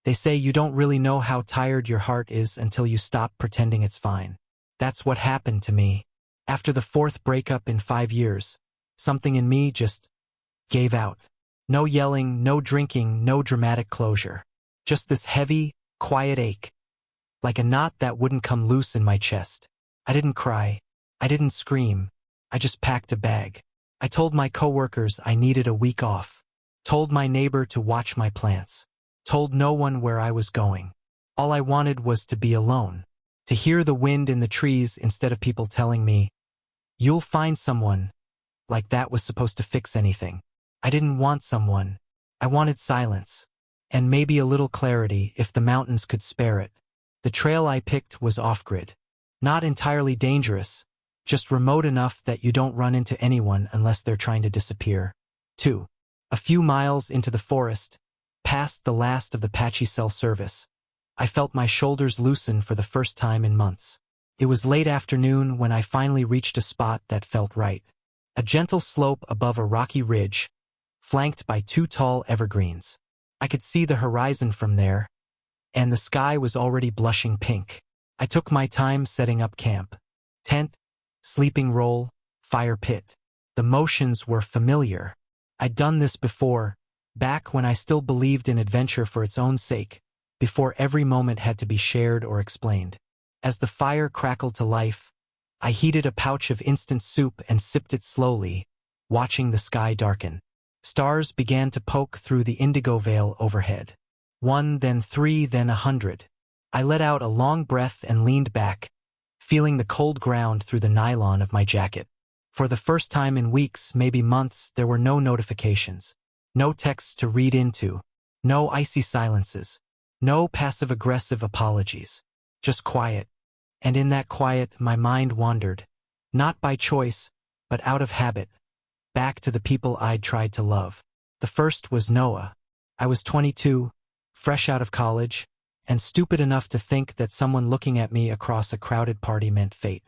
They say you don't really know how tired your heart is until you stop pretending it's fine. That's what happened to me. After the fourth breakup in 5 years, something in me just gave out. No yelling, no drinking, no dramatic closure. Just this heavy, quiet ache. Like a knot that wouldn't come loose in my chest. I didn't cry. I didn't scream. I just packed a bag. I told my coworkers I needed a week off. Told my neighbor to watch my plants. Told no one where I was going. All I wanted was to be alone. To hear the wind in the trees instead of people telling me, "You'll find someone," like that was supposed to fix anything. I didn't want someone. I wanted silence. And maybe a little clarity if the mountains could spare it. The trail I picked was off-grid. Not entirely dangerous, just remote enough that you don't run into anyone unless they're trying to disappear. 2. A few miles into the forest, past the last of the patchy cell service, I felt my shoulders loosen for the first time in months. It was late afternoon when I finally reached a spot that felt right. A gentle slope above a rocky ridge, flanked by 2 tall evergreens. I could see the horizon from there, and the sky was already blushing pink. I took my time setting up camp. Tent, sleeping roll, fire pit. The motions were familiar. I'd done this before, back when I still believed in adventure for its own sake, before every moment had to be shared or explained. As the fire crackled to life, I heated a pouch of instant soup and sipped it slowly, watching the sky darken. Stars began to poke through the indigo veil overhead. 1, then 3, then 100. I let out a long breath and leaned back, feeling the cold ground through the nylon of my jacket. For the first time in weeks, maybe months, there were no notifications. No texts to read into. No icy silences. No passive-aggressive apologies. Just quiet. And in that quiet, my mind wandered. Not by choice, but out of habit. Back to the people I'd tried to love. The first was Noah. I was 22, fresh out of college, and stupid enough to think that someone looking at me across a crowded party meant fate.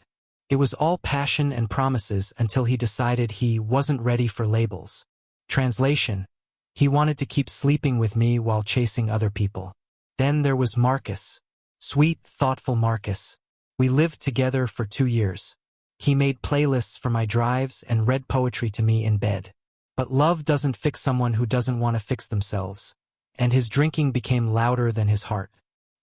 It was all passion and promises until he decided he wasn't ready for labels. Translation: he wanted to keep sleeping with me while chasing other people. Then there was Marcus. Sweet, thoughtful Marcus. We lived together for 2 years. He made playlists for my drives and read poetry to me in bed. But love doesn't fix someone who doesn't want to fix themselves. And his drinking became louder than his heart.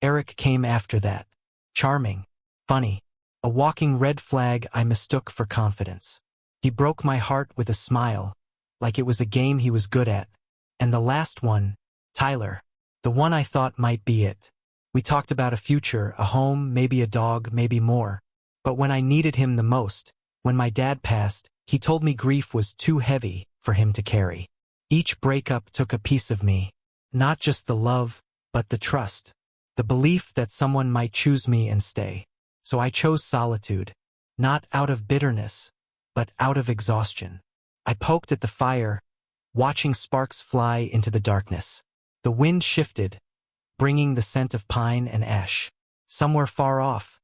Eric came after that. Charming. Funny. A walking red flag I mistook for confidence. He broke my heart with a smile, like it was a game he was good at. And the last one, Tyler. The one I thought might be it. We talked about a future, a home, maybe a dog, maybe more. But when I needed him the most, when my dad passed, he told me grief was too heavy for him to carry. Each breakup took a piece of me. Not just the love, but the trust. The belief that someone might choose me and stay. So I chose solitude. Not out of bitterness, but out of exhaustion. I poked at the fire, watching sparks fly into the darkness. The wind shifted, bringing the scent of pine and ash. Somewhere far off,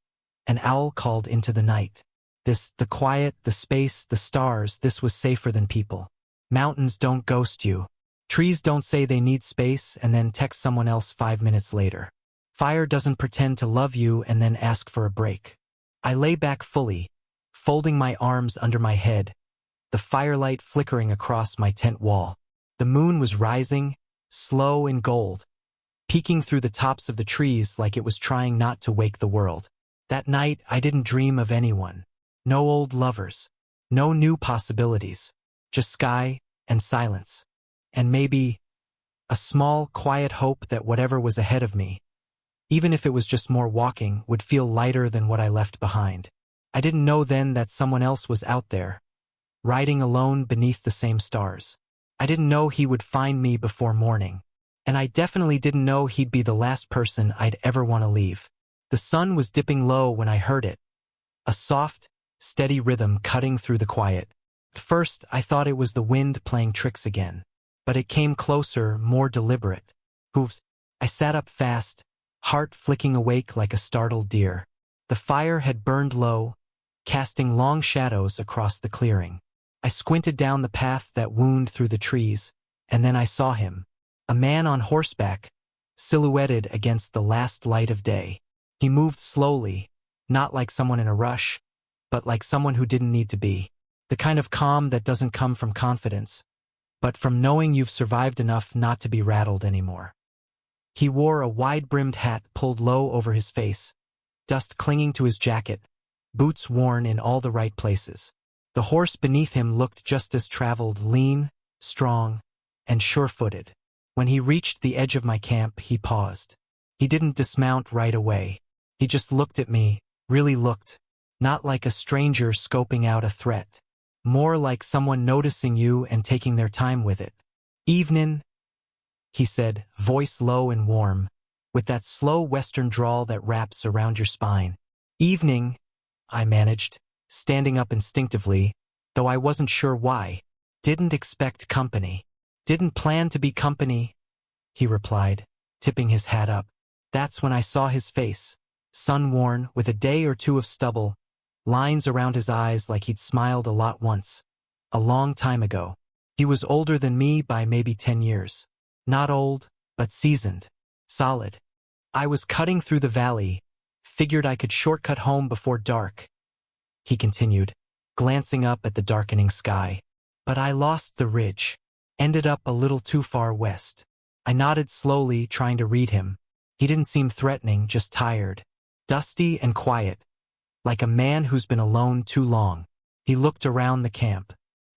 an owl called into the night. The quiet, the space, the stars, this was safer than people. Mountains don't ghost you. Trees don't say they need space and then text someone else 5 minutes later. Fire doesn't pretend to love you and then ask for a break. I lay back fully, folding my arms under my head, the firelight flickering across my tent wall. The moon was rising, slow and gold, peeking through the tops of the trees like it was trying not to wake the world. That night, I didn't dream of anyone. No old lovers. No new possibilities. Just sky and silence. And maybe a small, quiet hope that whatever was ahead of me, even if it was just more walking, would feel lighter than what I left behind. I didn't know then that someone else was out there, riding alone beneath the same stars. I didn't know he would find me before morning. And I definitely didn't know he'd be the last person I'd ever want to leave. The sun was dipping low when I heard it. A soft, steady rhythm cutting through the quiet. At first, I thought it was the wind playing tricks again. But it came closer, more deliberate. Hooves. I sat up fast, heart flicking awake like a startled deer. The fire had burned low, casting long shadows across the clearing. I squinted down the path that wound through the trees, and then I saw him. A man on horseback, silhouetted against the last light of day. He moved slowly, not like someone in a rush, but like someone who didn't need to be. The kind of calm that doesn't come from confidence, but from knowing you've survived enough not to be rattled anymore. He wore a wide-brimmed hat pulled low over his face, dust clinging to his jacket, boots worn in all the right places. The horse beneath him looked just as traveled, lean, strong, and sure-footed. When he reached the edge of my camp, he paused. He didn't dismount right away. He just looked at me, really looked, not like a stranger scoping out a threat. More like someone noticing you and taking their time with it. "Evenin'," he said, voice low and warm, with that slow western drawl that wraps around your spine. "Evening," I managed, standing up instinctively, though I wasn't sure why. "Didn't expect company. Didn't plan to be company," he replied, tipping his hat up. That's when I saw his face, sun-worn, with a day or two of stubble, lines around his eyes like he'd smiled a lot once, a long time ago. He was older than me by maybe 10 years. Not old, but seasoned, solid. "I was cutting through the valley, figured I could shortcut home before dark," he continued, glancing up at the darkening sky. "But I lost the ridge, ended up a little too far west." I nodded slowly, trying to read him. He didn't seem threatening, just tired, dusty and quiet, like a man who's been alone too long. He looked around the camp.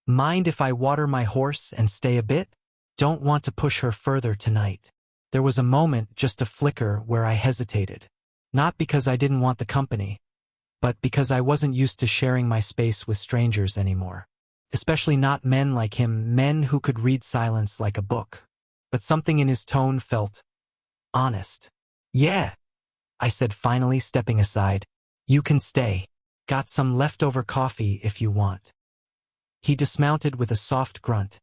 "Mind if I water my horse and stay a bit? Don't want to push her further tonight." There was a moment, just a flicker, where I hesitated. Not because I didn't want the company, but because I wasn't used to sharing my space with strangers anymore. Especially not men like him, men who could read silence like a book. But something in his tone felt honest. "Yeah," I said, finally stepping aside. "You can stay. Got some leftover coffee if you want." He dismounted with a soft grunt,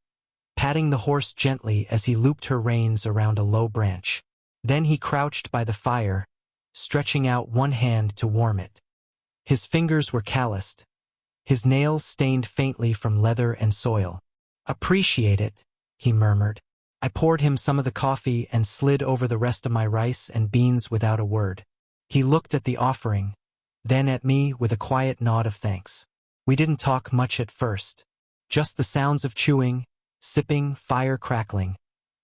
patting the horse gently as he looped her reins around a low branch. Then he crouched by the fire, stretching out one hand to warm it. His fingers were calloused, his nails stained faintly from leather and soil. "Appreciate it," he murmured. I poured him some of the coffee and slid over the rest of my rice and beans without a word. He looked at the offering, then at me with a quiet nod of thanks. We didn't talk much at first. Just the sounds of chewing, sipping, fire crackling,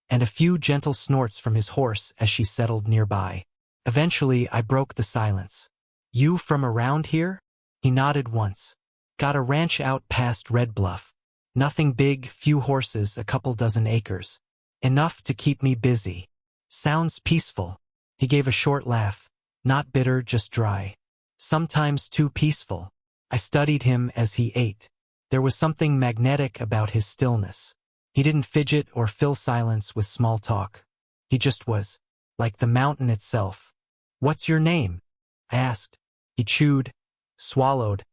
and a few gentle snorts from his horse as she settled nearby. Eventually, I broke the silence. "You from around here?" He nodded once. "Got a ranch out past Red Bluff. Nothing big, few horses, a couple dozen acres. Enough to keep me busy. Sounds peaceful." He gave a short laugh. Not bitter, just dry. Sometimes too peaceful. I studied him as he ate. There was something magnetic about his stillness. He didn't fidget or fill silence with small talk. He just was, like the mountain itself. "What's your name?" I asked. He chewed, swallowed,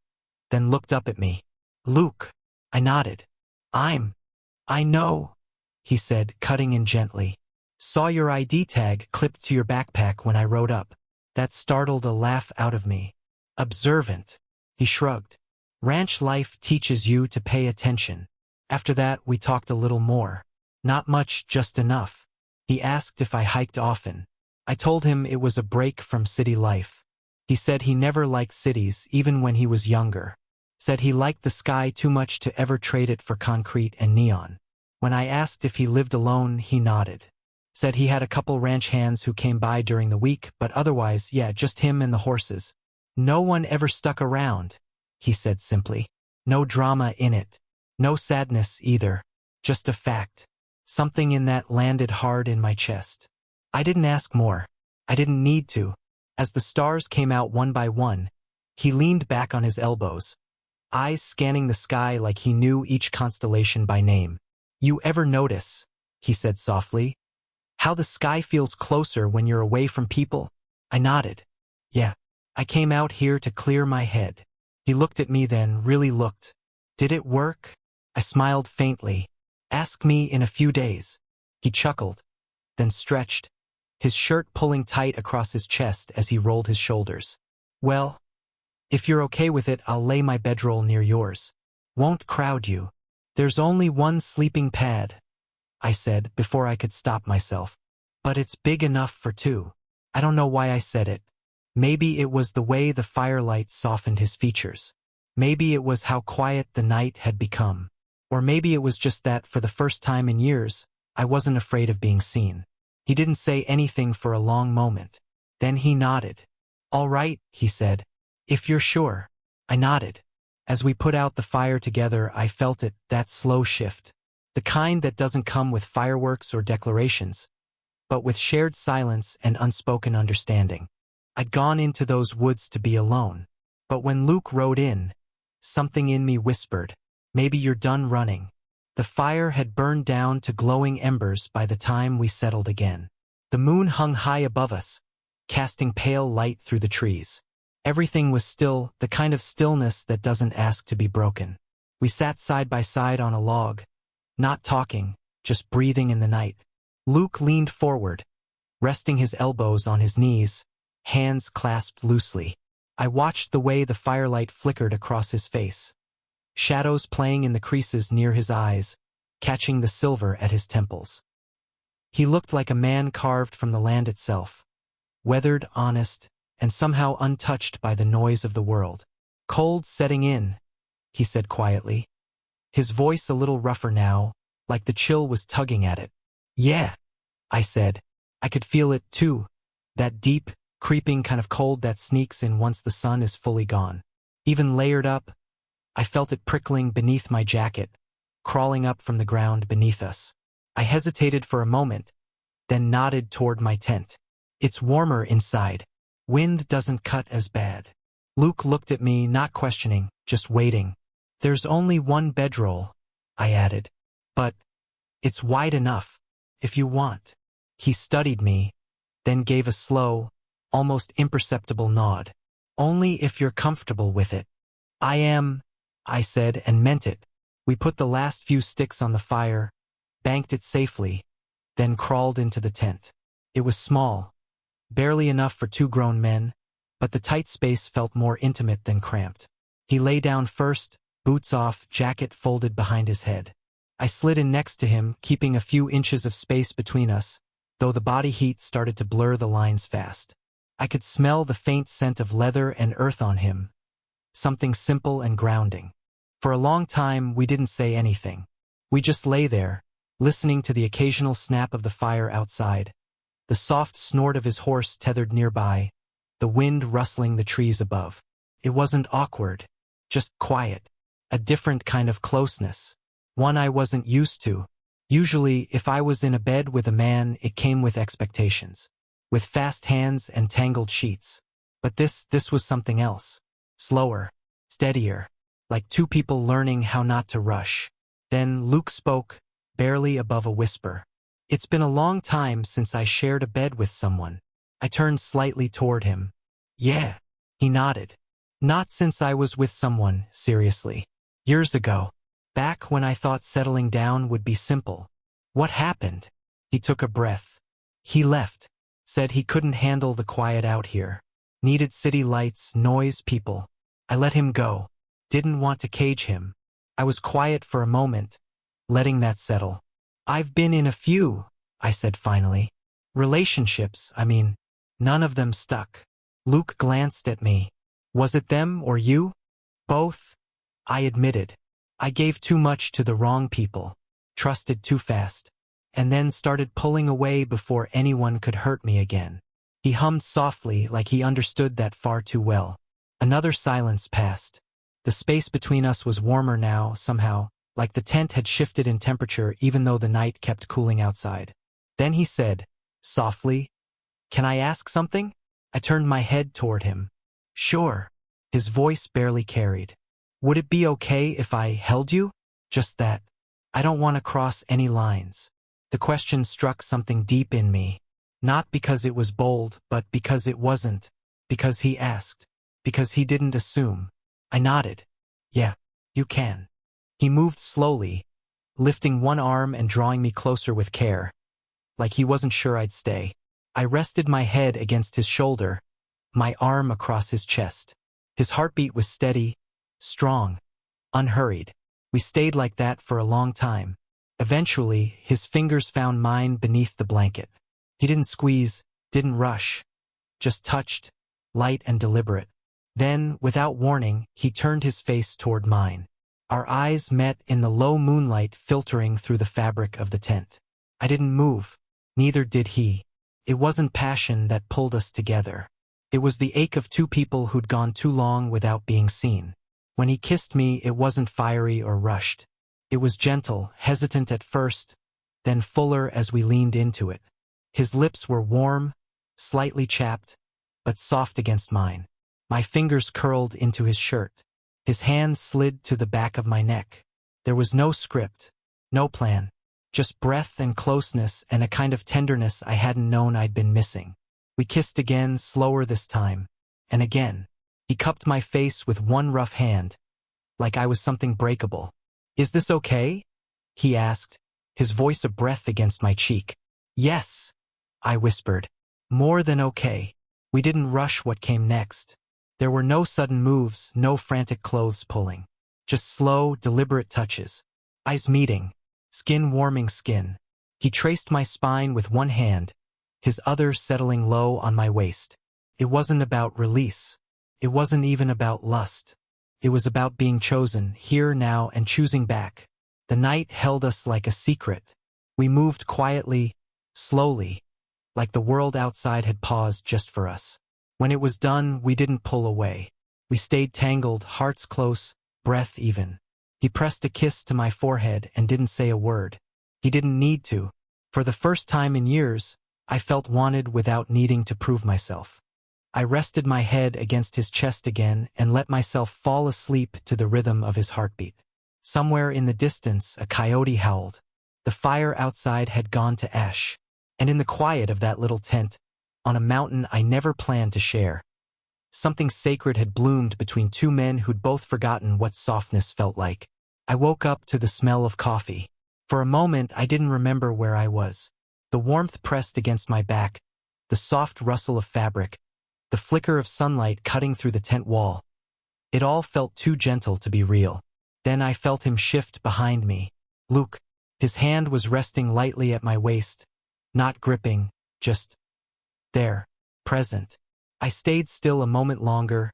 then looked up at me. "Luke." I nodded. I know," he said, cutting in gently. "Saw your ID tag clipped to your backpack when I rode up. That startled a laugh out of me." "Observant," he shrugged. "Ranch life teaches you to pay attention." After that, we talked a little more. Not much, just enough. He asked if I hiked often. I told him it was a break from city life. He said he never liked cities, even when he was younger. Said he liked the sky too much to ever trade it for concrete and neon. When I asked if he lived alone, he nodded. Said he had a couple ranch hands who came by during the week, but otherwise, yeah, just him and the horses. "No one ever stuck around," he said simply. "No drama in it. No sadness either. Just a fact." Something in that landed hard in my chest. I didn't ask more. I didn't need to. As the stars came out one by one, he leaned back on his elbows, eyes scanning the sky like he knew each constellation by name. "You ever notice," he said softly, "how the sky feels closer when you're away from people?" I nodded. "Yeah. I came out here to clear my head." He looked at me then, really looked. "Did it work?" I smiled faintly. "Ask me in a few days." He chuckled, then stretched, his shirt pulling tight across his chest as he rolled his shoulders. "Well, if you're okay with it, I'll lay my bedroll near yours. Won't crowd you. There's only one sleeping pad," I said before I could stop myself. But it's big enough for two. I don't know why I said it. Maybe it was the way the firelight softened his features. Maybe it was how quiet the night had become. Or maybe it was just that, for the first time in years, I wasn't afraid of being seen. He didn't say anything for a long moment. Then he nodded. "All right," he said. "If you're sure." I nodded. As we put out the fire together, I felt it, that slow shift. The kind that doesn't come with fireworks or declarations, but with shared silence and unspoken understanding. I'd gone into those woods to be alone. But when Luke rode in, something in me whispered, "Maybe you're done running." The fire had burned down to glowing embers by the time we settled again. The moon hung high above us, casting pale light through the trees. Everything was still, the kind of stillness that doesn't ask to be broken. We sat side by side on a log, not talking, just breathing in the night. Luke leaned forward, resting his elbows on his knees, hands clasped loosely. I watched the way the firelight flickered across his face, shadows playing in the creases near his eyes, catching the silver at his temples. He looked like a man carved from the land itself, weathered, honest, and somehow untouched by the noise of the world. "Cold setting in," he said quietly, his voice a little rougher now, like the chill was tugging at it. "Yeah," I said. I could feel it too, that deep, creeping kind of cold that sneaks in once the sun is fully gone. Even layered up, I felt it prickling beneath my jacket, crawling up from the ground beneath us. I hesitated for a moment, then nodded toward my tent. "It's warmer inside. Wind doesn't cut as bad." Luke looked at me, not questioning, just waiting. "There's only one bedroll," I added. "But it's wide enough, if you want." He studied me, then gave a slow, almost imperceptible nod. "Only if you're comfortable with it." "I am," I said, and meant it. We put the last few sticks on the fire, banked it safely, then crawled into the tent. It was small, barely enough for two grown men, but the tight space felt more intimate than cramped. He lay down first, boots off, jacket folded behind his head. I slid in next to him, keeping a few inches of space between us, though the body heat started to blur the lines fast. I could smell the faint scent of leather and earth on him, something simple and grounding. For a long time, we didn't say anything. We just lay there, listening to the occasional snap of the fire outside, the soft snort of his horse tethered nearby, the wind rustling the trees above. It wasn't awkward, just quiet, a different kind of closeness, one I wasn't used to. Usually, if I was in a bed with a man, it came with expectations, with fast hands and tangled sheets. But this was something else, slower, steadier, like two people learning how not to rush. Then Luke spoke, barely above a whisper. "It's been a long time since I shared a bed with someone." I turned slightly toward him. "Yeah," he nodded. "Not since I was with someone, seriously. Years ago. Back when I thought settling down would be simple." "What happened?" He took a breath. "He left. Said he couldn't handle the quiet out here. Needed city lights, noise, people. I let him go. Didn't want to cage him." I was quiet for a moment, letting that settle. "I've been in a few," I said finally. "Relationships, I mean. None of them stuck." Luke glanced at me. "Was it them or you?" "Both," I admitted. "I gave too much to the wrong people, trusted too fast, and then started pulling away before anyone could hurt me again." He hummed softly, like he understood that far too well. Another silence passed. The space between us was warmer now, somehow, like the tent had shifted in temperature even though the night kept cooling outside. Then he said, softly, "Can I ask something?" I turned my head toward him. "Sure." His voice barely carried. "Would it be okay if I held you? Just that. I don't want to cross any lines." The question struck something deep in me. Not because it was bold, but because it wasn't. Because he asked. Because he didn't assume. I nodded. "Yeah, you can." He moved slowly, lifting one arm and drawing me closer with care, like he wasn't sure I'd stay. I rested my head against his shoulder, my arm across his chest. His heartbeat was steady, strong, unhurried. We stayed like that for a long time. Eventually, his fingers found mine beneath the blanket. He didn't squeeze, didn't rush, just touched, light and deliberate. Then, without warning, he turned his face toward mine. Our eyes met in the low moonlight filtering through the fabric of the tent. I didn't move. Neither did he. It wasn't passion that pulled us together. It was the ache of two people who'd gone too long without being seen. When he kissed me, it wasn't fiery or rushed. It was gentle, hesitant at first, then fuller as we leaned into it. His lips were warm, slightly chapped, but soft against mine. My fingers curled into his shirt. His hands slid to the back of my neck. There was no script, no plan, just breath and closeness and a kind of tenderness I hadn't known I'd been missing. We kissed again, slower this time, and again. He cupped my face with one rough hand, like I was something breakable. "Is this okay?" he asked, his voice a breath against my cheek. "Yes," I whispered. "More than okay." We didn't rush what came next. There were no sudden moves, no frantic clothes pulling. Just slow, deliberate touches. Eyes meeting, skin warming skin. He traced my spine with one hand, his other settling low on my waist. It wasn't about release. It wasn't even about lust. It was about being chosen, here now, and choosing back. The night held us like a secret. We moved quietly, slowly, like the world outside had paused just for us. When it was done, we didn't pull away. We stayed tangled, hearts close, breath even. He pressed a kiss to my forehead and didn't say a word. He didn't need to. For the first time in years, I felt wanted without needing to prove myself. I rested my head against his chest again and let myself fall asleep to the rhythm of his heartbeat. Somewhere in the distance, a coyote howled. The fire outside had gone to ash. And in the quiet of that little tent, on a mountain I never planned to share, something sacred had bloomed between two men who'd both forgotten what softness felt like. I woke up to the smell of coffee. For a moment, I didn't remember where I was. The warmth pressed against my back, the soft rustle of fabric, the flicker of sunlight cutting through the tent wall. It all felt too gentle to be real. Then I felt him shift behind me. Luke. His hand was resting lightly at my waist, not gripping, just there, present. I stayed still a moment longer,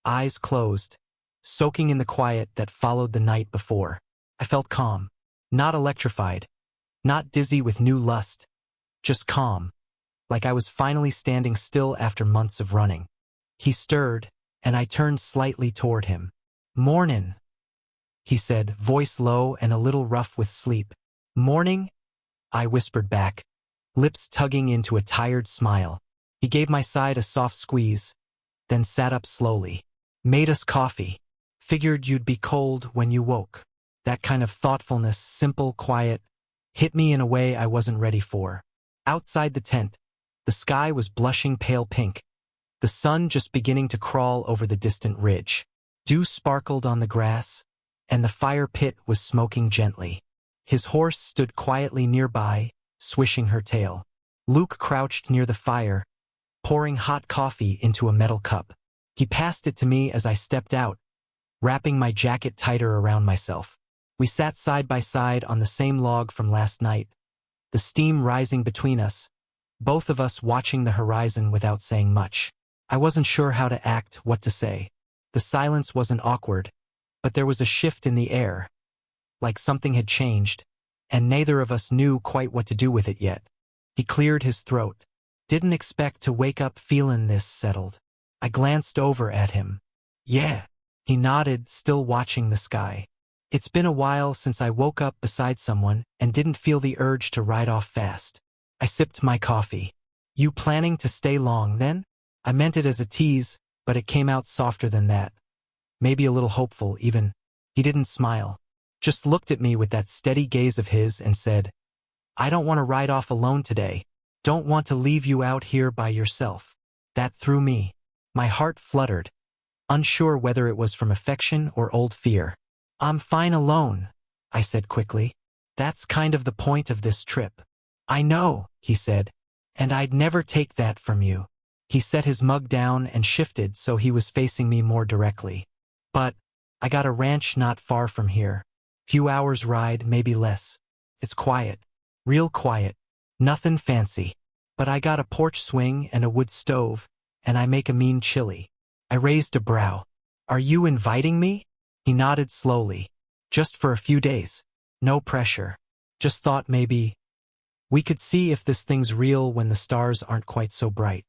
eyes closed, soaking in the quiet that followed the night before. I felt calm, not electrified, not dizzy with new lust, just calm, like I was finally standing still after months of running. He stirred, and I turned slightly toward him. "Mornin'," he said, voice low and a little rough with sleep. "Morning?" I whispered back, lips tugging into a tired smile. He gave my side a soft squeeze, then sat up slowly. "Made us coffee. Figured you'd be cold when you woke." That kind of thoughtfulness, simple, quiet, hit me in a way I wasn't ready for. Outside the tent, the sky was blushing pale pink, the sun just beginning to crawl over the distant ridge. Dew sparkled on the grass, and the fire pit was smoking gently. His horse stood quietly nearby, swishing her tail. Luke crouched near the fire, pouring hot coffee into a metal cup. He passed it to me as I stepped out, wrapping my jacket tighter around myself. We sat side by side on the same log from last night, the steam rising between us, both of us watching the horizon without saying much. I wasn't sure how to act, what to say. The silence wasn't awkward, but there was a shift in the air, like something had changed, and neither of us knew quite what to do with it yet. He cleared his throat. "Didn't expect to wake up feelin' this settled." I glanced over at him. "Yeah." He nodded, still watching the sky. "It's been a while since I woke up beside someone and didn't feel the urge to ride off fast." I sipped my coffee. "You planning to stay long, then?" I meant it as a tease, but it came out softer than that. Maybe a little hopeful, even. He didn't smile, just looked at me with that steady gaze of his and said, "I don't want to ride off alone today. Don't want to leave you out here by yourself." That threw me. My heart fluttered, unsure whether it was from affection or old fear. "I'm fine alone," I said quickly. "That's kind of the point of this trip." "I know," he said, "and I'd never take that from you." He set his mug down and shifted so he was facing me more directly. "But I got a ranch not far from here. Few hours ride, maybe less. It's quiet. Real quiet. Nothing fancy. But I got a porch swing and a wood stove, and I make a mean chili. I raised a brow. Are you inviting me? He nodded slowly. Just for a few days. No pressure. Just thought maybe we could see if this thing's real when the stars aren't quite so bright.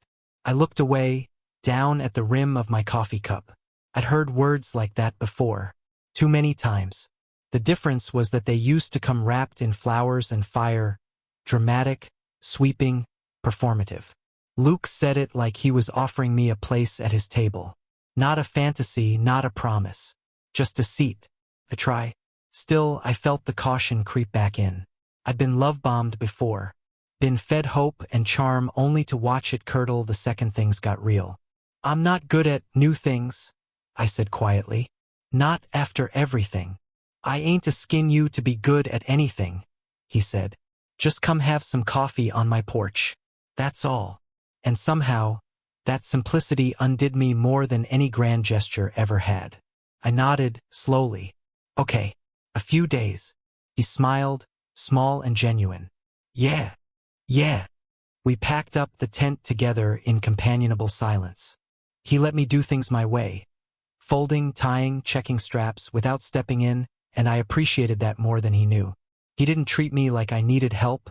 I looked away, down at the rim of my coffee cup. I'd heard words like that before. Too many times. The difference was that they used to come wrapped in flowers and fire, dramatic, sweeping, performative. Luke said it like he was offering me a place at his table. Not a fantasy, not a promise. Just a seat. A try. Still, I felt the caution creep back in. I'd been love-bombed before. Been fed hope and charm only to watch it curdle the second things got real. I'm not good at new things, I said quietly. Not after everything. I ain't to skin you to be good at anything, he said. Just come have some coffee on my porch. That's all. And somehow, that simplicity undid me more than any grand gesture ever had. I nodded, slowly. Okay, a few days. He smiled, small and genuine. Yeah. We packed up the tent together in companionable silence. He let me do things my way. Folding, tying, checking straps without stepping in, and I appreciated that more than he knew. He didn't treat me like I needed help,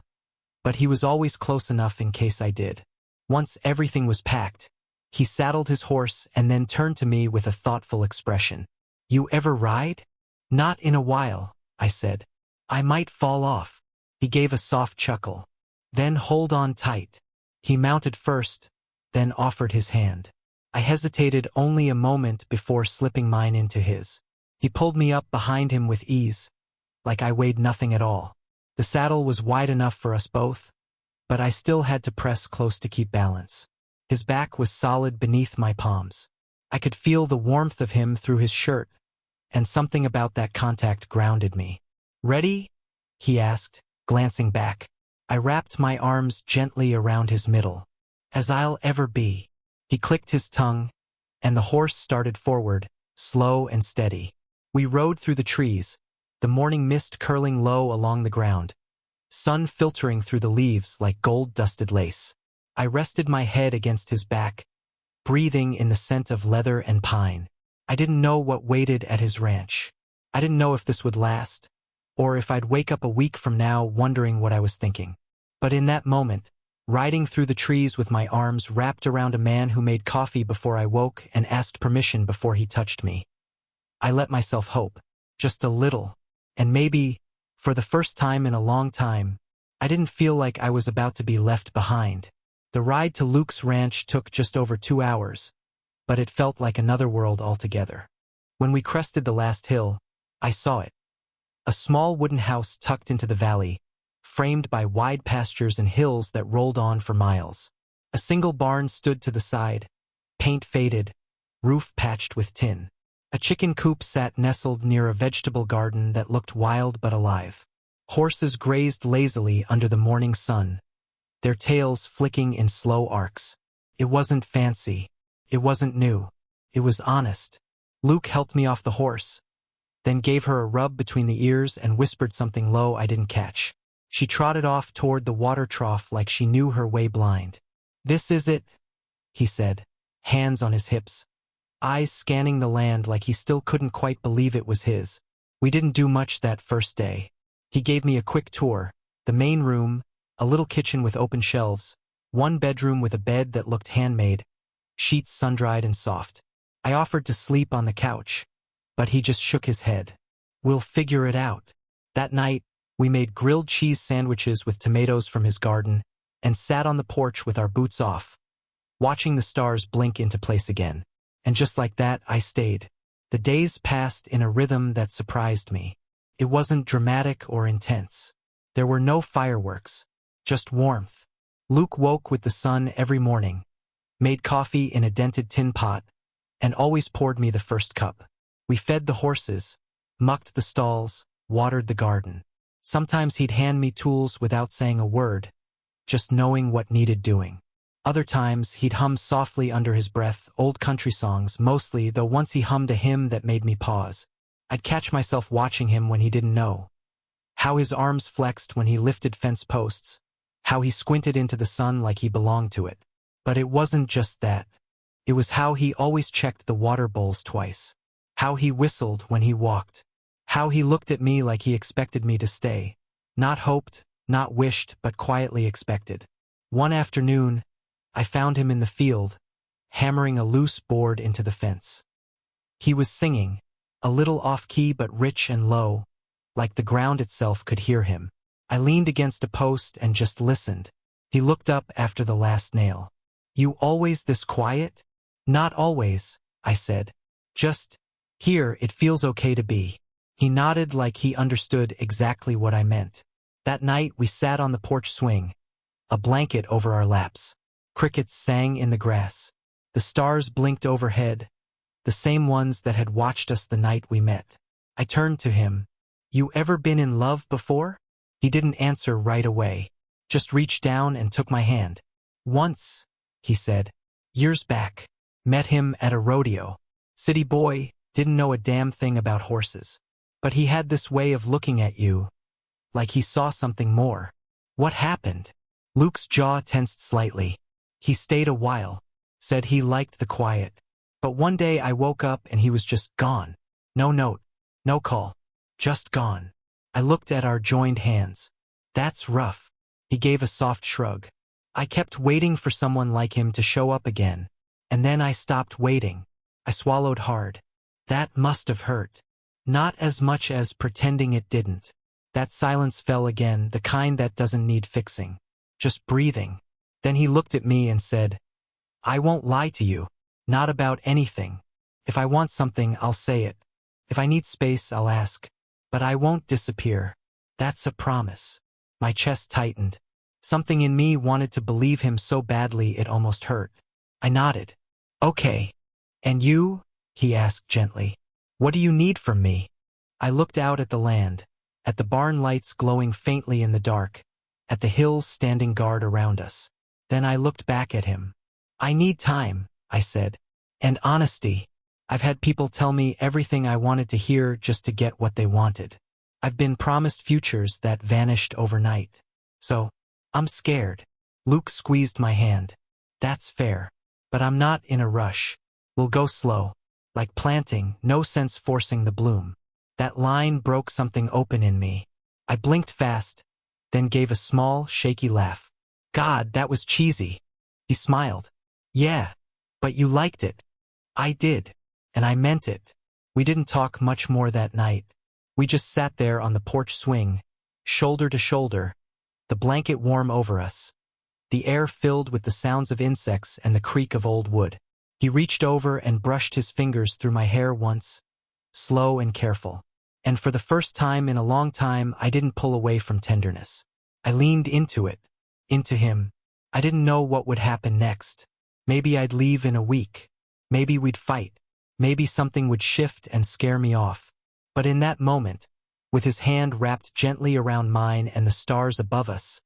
but he was always close enough in case I did. Once everything was packed, he saddled his horse and then turned to me with a thoughtful expression. You ever ride? Not in a while, I said. I might fall off. He gave a soft chuckle. Then hold on tight. He mounted first, then offered his hand. I hesitated only a moment before slipping mine into his. He pulled me up behind him with ease, like I weighed nothing at all. The saddle was wide enough for us both, but I still had to press close to keep balance. His back was solid beneath my palms. I could feel the warmth of him through his shirt, and something about that contact grounded me. Ready? He asked, glancing back. I wrapped my arms gently around his middle. As I'll ever be. He clicked his tongue, and the horse started forward, slow and steady. We rode through the trees, the morning mist curling low along the ground, sun filtering through the leaves like gold-dusted lace. I rested my head against his back, breathing in the scent of leather and pine. I didn't know what waited at his ranch. I didn't know if this would last, or if I'd wake up a week from now wondering what I was thinking. But in that moment, riding through the trees with my arms wrapped around a man who made coffee before I woke and asked permission before he touched me, I let myself hope, just a little, and maybe, for the first time in a long time, I didn't feel like I was about to be left behind. The ride to Luke's ranch took just over 2 hours, but it felt like another world altogether. When we crested the last hill, I saw it. A small wooden house tucked into the valley, framed by wide pastures and hills that rolled on for miles. A single barn stood to the side, paint faded, roof patched with tin. A chicken coop sat nestled near a vegetable garden that looked wild but alive. Horses grazed lazily under the morning sun, their tails flicking in slow arcs. It wasn't fancy. It wasn't new. It was honest. Luke helped me off the horse, then gave her a rub between the ears and whispered something low I didn't catch. She trotted off toward the water trough like she knew her way blind. This is it, he said, hands on his hips, eyes scanning the land like he still couldn't quite believe it was his. We didn't do much that first day. He gave me a quick tour, the main room, a little kitchen with open shelves, one bedroom with a bed that looked handmade, sheets sun-dried and soft. I offered to sleep on the couch, but he just shook his head. We'll figure it out. That night, we made grilled cheese sandwiches with tomatoes from his garden and sat on the porch with our boots off, watching the stars blink into place again. And just like that, I stayed. The days passed in a rhythm that surprised me. It wasn't dramatic or intense. There were no fireworks, just warmth. Luke woke with the sun every morning, made coffee in a dented tin pot, and always poured me the first cup. We fed the horses, mucked the stalls, watered the garden. Sometimes he'd hand me tools without saying a word, just knowing what needed doing. Other times he'd hum softly under his breath old country songs, mostly, though once he hummed a hymn that made me pause. I'd catch myself watching him when he didn't know. How his arms flexed when he lifted fence posts, how he squinted into the sun like he belonged to it. But it wasn't just that. It was how he always checked the water bowls twice. How he whistled when he walked. How he looked at me like he expected me to stay. Not hoped, not wished, but quietly expected. One afternoon, I found him in the field, hammering a loose board into the fence. He was singing, a little off-key but rich and low, like the ground itself could hear him. I leaned against a post and just listened. He looked up after the last nail. "You always this quiet?" "Not always," I said. "Just, here it feels okay to be." He nodded like he understood exactly what I meant. That night we sat on the porch swing, a blanket over our laps. Crickets sang in the grass. The stars blinked overhead, the same ones that had watched us the night we met. I turned to him. "You ever been in love before?" He didn't answer right away, just reached down and took my hand. "Once," he said. "Years back. Met him at a rodeo. City boy, didn't know a damn thing about horses. But he had this way of looking at you, like he saw something more." "What happened?" Luke's jaw tensed slightly. "He stayed a while. Said he liked the quiet. But one day I woke up and he was just gone. No note, no call. Just gone." I looked at our joined hands. "That's rough." He gave a soft shrug. "I kept waiting for someone like him to show up again. And then I stopped waiting." I swallowed hard. "That must have hurt." "Not as much as pretending it didn't." That silence fell again, the kind that doesn't need fixing. Just breathing. Then he looked at me and said, "I won't lie to you. Not about anything. If I want something, I'll say it. If I need space, I'll ask. But I won't disappear. That's a promise." My chest tightened. Something in me wanted to believe him so badly it almost hurt. I nodded. "Okay. And you?" he asked gently. "What do you need from me?" I looked out at the land, at the barn lights glowing faintly in the dark, at the hills standing guard around us. Then I looked back at him. "I need time," I said. "And honesty. I've had people tell me everything I wanted to hear just to get what they wanted. I've been promised futures that vanished overnight. So, I'm scared." Luke squeezed my hand. "That's fair. But I'm not in a rush. We'll go slow. Like planting, no sense forcing the bloom." That line broke something open in me. I blinked fast, then gave a small, shaky laugh. "God, that was cheesy." He smiled. "Yeah, but you liked it." "I did. And I meant it." We didn't talk much more that night. We just sat there on the porch swing, shoulder to shoulder, the blanket warm over us, the air filled with the sounds of insects and the creak of old wood. He reached over and brushed his fingers through my hair once, slow and careful. And for the first time in a long time, I didn't pull away from tenderness. I leaned into it, into him. I didn't know what would happen next. Maybe I'd leave in a week. Maybe we'd fight. Maybe something would shift and scare me off. But in that moment, with his hand wrapped gently around mine and the stars above us,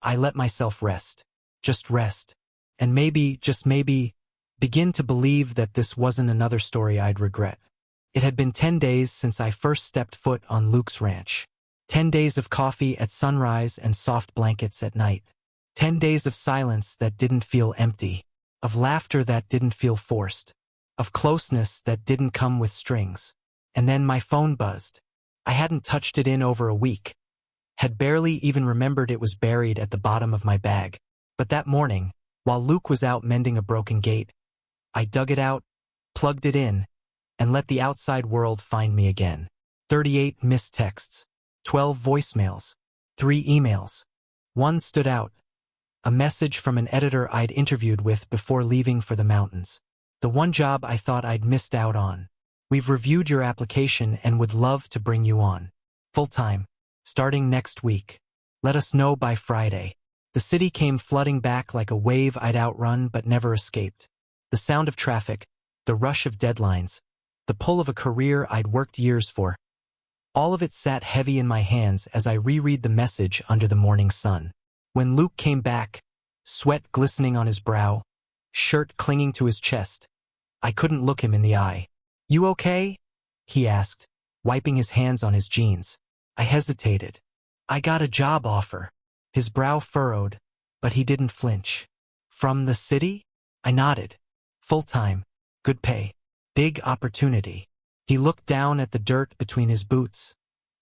I let myself rest. Just rest. And maybe, just maybe, begin to believe that this wasn't another story I'd regret. It had been 10 days since I first stepped foot on Luke's ranch. 10 days of coffee at sunrise and soft blankets at night. 10 days of silence that didn't feel empty. Of laughter that didn't feel forced. Of closeness that didn't come with strings. And then my phone buzzed. I hadn't touched it in over a week. Had barely even remembered it was buried at the bottom of my bag. But that morning, while Luke was out mending a broken gate, I dug it out, plugged it in, and let the outside world find me again. 38 missed texts, 12 voicemails, 3 emails. One stood out. A message from an editor I'd interviewed with before leaving for the mountains. The one job I thought I'd missed out on. "We've reviewed your application and would love to bring you on. Full-time. Starting next week. Let us know by Friday." The city came flooding back like a wave I'd outrun but never escaped. The sound of traffic, the rush of deadlines, the pull of a career I'd worked years for. All of it sat heavy in my hands as I reread the message under the morning sun. When Luke came back, sweat glistening on his brow, shirt clinging to his chest, I couldn't look him in the eye. "You okay?" he asked, wiping his hands on his jeans. I hesitated. "I got a job offer." His brow furrowed, but he didn't flinch. From the city? I nodded. Full-time, good pay, big opportunity. He looked down at the dirt between his boots,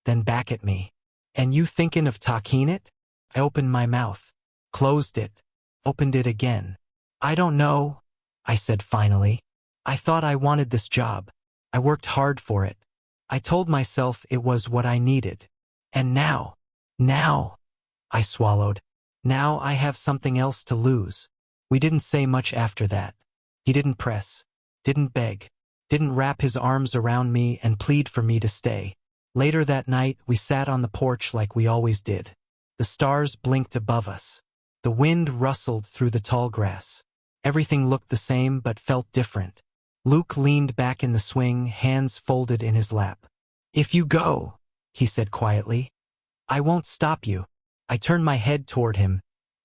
then back at me. And you thinking of talking it? I opened my mouth, closed it, opened it again. I don't know, I said finally. I thought I wanted this job. I worked hard for it. I told myself it was what I needed. And now, I swallowed. Now I have something else to lose. We didn't say much after that. He didn't press, didn't beg, didn't wrap his arms around me and plead for me to stay. Later that night, we sat on the porch like we always did. The stars blinked above us. The wind rustled through the tall grass. Everything looked the same but felt different. Luke leaned back in the swing, hands folded in his lap. If you go, he said quietly, I won't stop you. I turned my head toward him,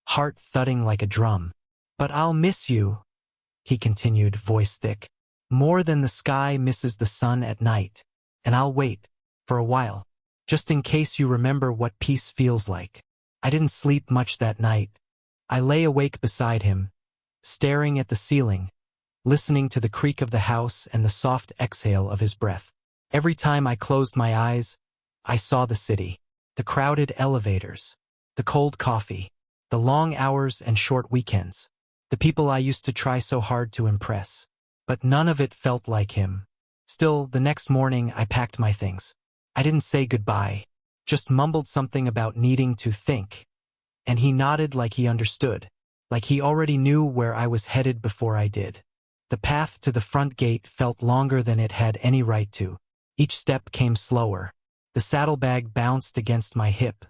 heart thudding like a drum. But I'll miss you, he continued, voice thick. More than the sky misses the sun at night. And I'll wait, for a while, just in case you remember what peace feels like. I didn't sleep much that night. I lay awake beside him, staring at the ceiling, listening to the creak of the house and the soft exhale of his breath. Every time I closed my eyes, I saw the city, the crowded elevators, the cold coffee, the long hours and short weekends, the people I used to try so hard to impress. But none of it felt like him. Still, the next morning I packed my things. I didn't say goodbye, just mumbled something about needing to think. And he nodded like he understood, like he already knew where I was headed before I did. The path to the front gate felt longer than it had any right to. Each step came slower. The saddlebag bounced against my hip.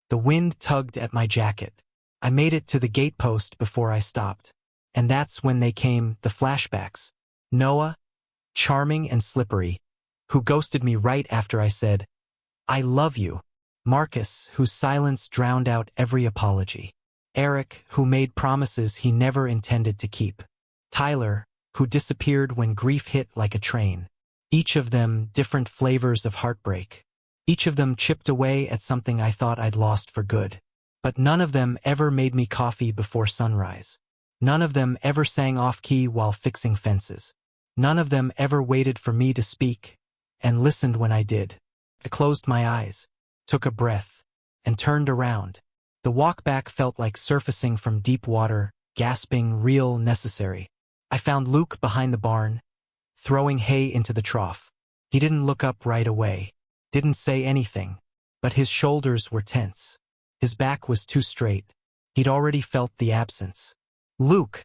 The wind tugged at my jacket. I made it to the gatepost before I stopped. And that's when they came, the flashbacks. Noah, charming and slippery, who ghosted me right after I said, I love you. Marcus, whose silence drowned out every apology. Eric, who made promises he never intended to keep. Tyler, who disappeared when grief hit like a train. Each of them different flavors of heartbreak. Each of them chipped away at something I thought I'd lost for good. But none of them ever made me coffee before sunrise. None of them ever sang off-key while fixing fences. None of them ever waited for me to speak, and listened when I did. I closed my eyes, took a breath, and turned around. The walk back felt like surfacing from deep water, gasping, real, necessary. I found Luke behind the barn, throwing hay into the trough. He didn't look up right away, didn't say anything, but his shoulders were tense. His back was too straight. He'd already felt the absence. Luke,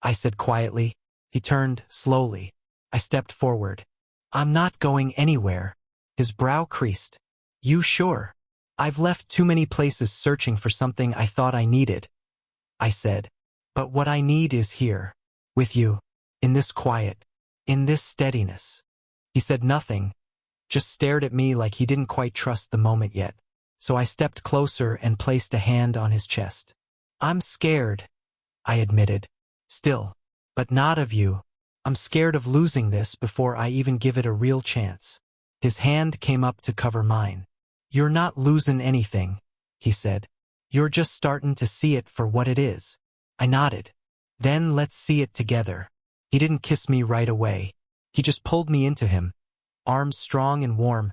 I said quietly. He turned slowly. I stepped forward. I'm not going anywhere. His brow creased. You sure? I've left too many places searching for something I thought I needed, I said. But what I need is here, with you, in this quiet, in this steadiness. He said nothing, just stared at me like he didn't quite trust the moment yet. So I stepped closer and placed a hand on his chest. I'm scared, I admitted. Still, but not of you. I'm scared of losing this before I even give it a real chance. His hand came up to cover mine. You're not losing anything, he said. You're just starting to see it for what it is. I nodded. Then let's see it together. He didn't kiss me right away. He just pulled me into him, arms strong and warm,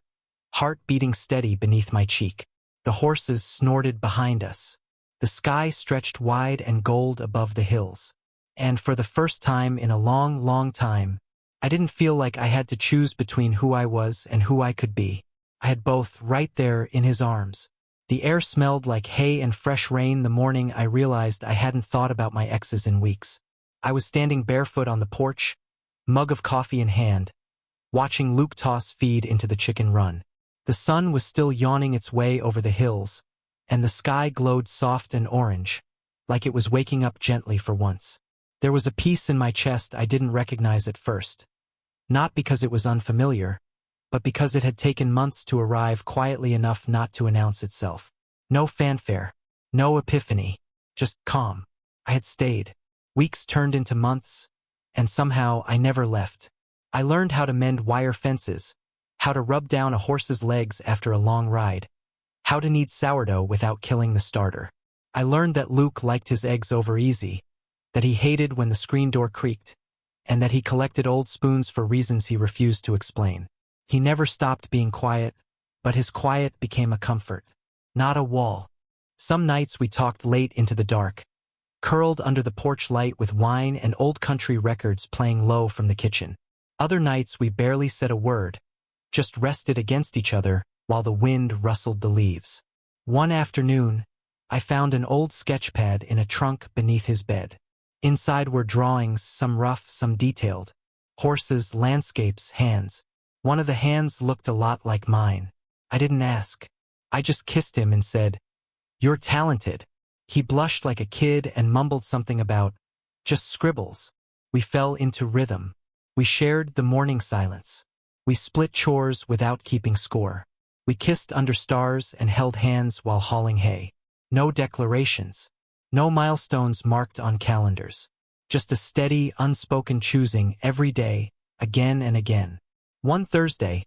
heart beating steady beneath my cheek. The horses snorted behind us. The sky stretched wide and gold above the hills. And for the first time in a long, long time, I didn't feel like I had to choose between who I was and who I could be. I had both right there in his arms. The air smelled like hay and fresh rain the morning I realized I hadn't thought about my exes in weeks. I was standing barefoot on the porch, mug of coffee in hand, watching Luke toss feed into the chicken run. The sun was still yawning its way over the hills, and the sky glowed soft and orange, like it was waking up gently for once. There was a peace in my chest I didn't recognize at first. Not because it was unfamiliar, but because it had taken months to arrive quietly enough not to announce itself. No fanfare, no epiphany, just calm. I had stayed. Weeks turned into months, and somehow I never left. I learned how to mend wire fences, how to rub down a horse's legs after a long ride, how to knead sourdough without killing the starter. I learned that Luke liked his eggs over easy, that he hated when the screen door creaked, and that he collected old spoons for reasons he refused to explain. He never stopped being quiet, but his quiet became a comfort, not a wall. Some nights we talked late into the dark, curled under the porch light with wine and old country records playing low from the kitchen. Other nights we barely said a word, just rested against each other while the wind rustled the leaves. One afternoon, I found an old sketch pad in a trunk beneath his bed. Inside were drawings, some rough, some detailed. Horses, landscapes, hands. One of the hands looked a lot like mine. I didn't ask. I just kissed him and said, "You're talented." He blushed like a kid and mumbled something about, "Just scribbles." We fell into rhythm. We shared the morning silence. We split chores without keeping score. We kissed under stars and held hands while hauling hay. No declarations. No milestones marked on calendars. Just a steady, unspoken choosing every day, again and again. One Thursday,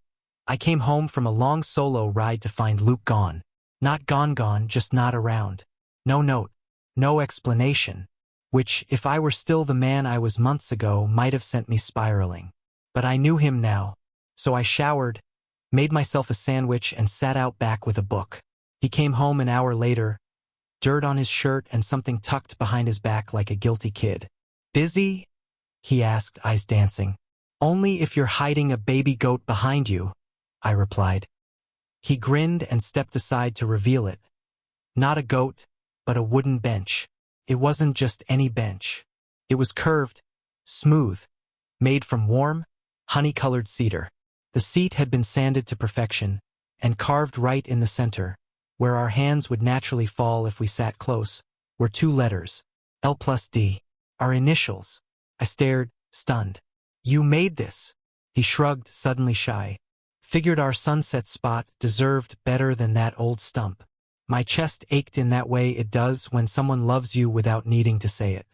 I came home from a long solo ride to find Luke gone. Not gone, just not around. No note. No explanation. Which, if I were still the man I was months ago, might have sent me spiraling. But I knew him now. So I showered, made myself a sandwich and sat out back with a book. He came home an hour later, dirt on his shirt and something tucked behind his back like a guilty kid. "Busy?" he asked, eyes dancing. "Only if you're hiding a baby goat behind you," I replied. He grinned and stepped aside to reveal it. Not a goat, but a wooden bench. It wasn't just any bench. It was curved, smooth, made from warm, honey-colored cedar. The seat had been sanded to perfection, and carved right in the center, where our hands would naturally fall if we sat close, were two letters, L+D, our initials. I stared, stunned. "You made this?" He shrugged, suddenly shy. Figured our sunset spot deserved better than that old stump. My chest ached in that way it does when someone loves you without needing to say it.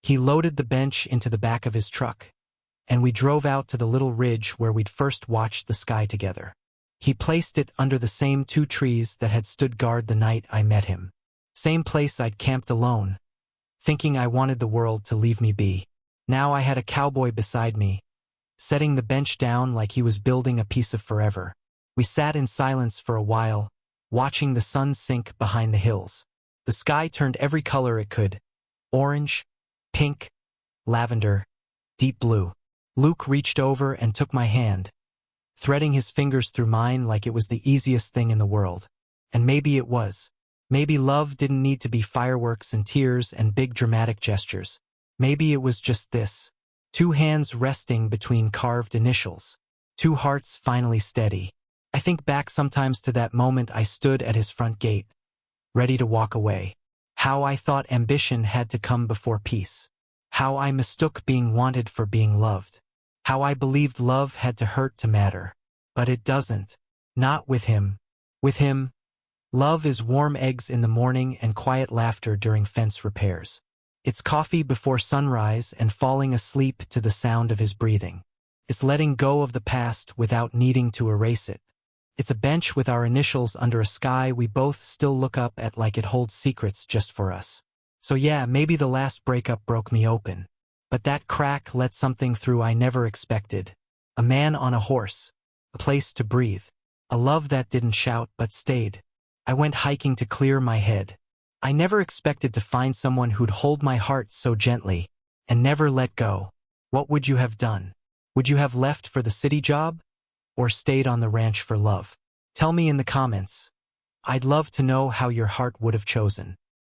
He loaded the bench into the back of his truck, and we drove out to the little ridge where we'd first watched the sky together. He placed it under the same two trees that had stood guard the night I met him. Same place I'd camped alone, thinking I wanted the world to leave me be. Now I had a cowboy beside me, setting the bench down like he was building a piece of forever. We sat in silence for a while, watching the sun sink behind the hills. The sky turned every color it could. Orange, pink, lavender, deep blue. Luke reached over and took my hand, threading his fingers through mine like it was the easiest thing in the world. And maybe it was. Maybe love didn't need to be fireworks and tears and big dramatic gestures. Maybe it was just this. Two hands resting between carved initials. Two hearts finally steady. I think back sometimes to that moment I stood at his front gate, ready to walk away. How I thought ambition had to come before peace. How I mistook being wanted for being loved. How I believed love had to hurt to matter. But it doesn't. Not with him. With him, love is warm eggs in the morning and quiet laughter during fence repairs. It's coffee before sunrise and falling asleep to the sound of his breathing. It's letting go of the past without needing to erase it. It's a bench with our initials under a sky we both still look up at like it holds secrets just for us. So yeah, maybe the last breakup broke me open. But that crack let something through I never expected. A man on a horse. A place to breathe. A love that didn't shout but stayed. I went hiking to clear my head. I never expected to find someone who'd hold my heart so gently and never let go. What would you have done? Would you have left for the city job? Or stayed on the ranch for love? Tell me in the comments. I'd love to know how your heart would have chosen.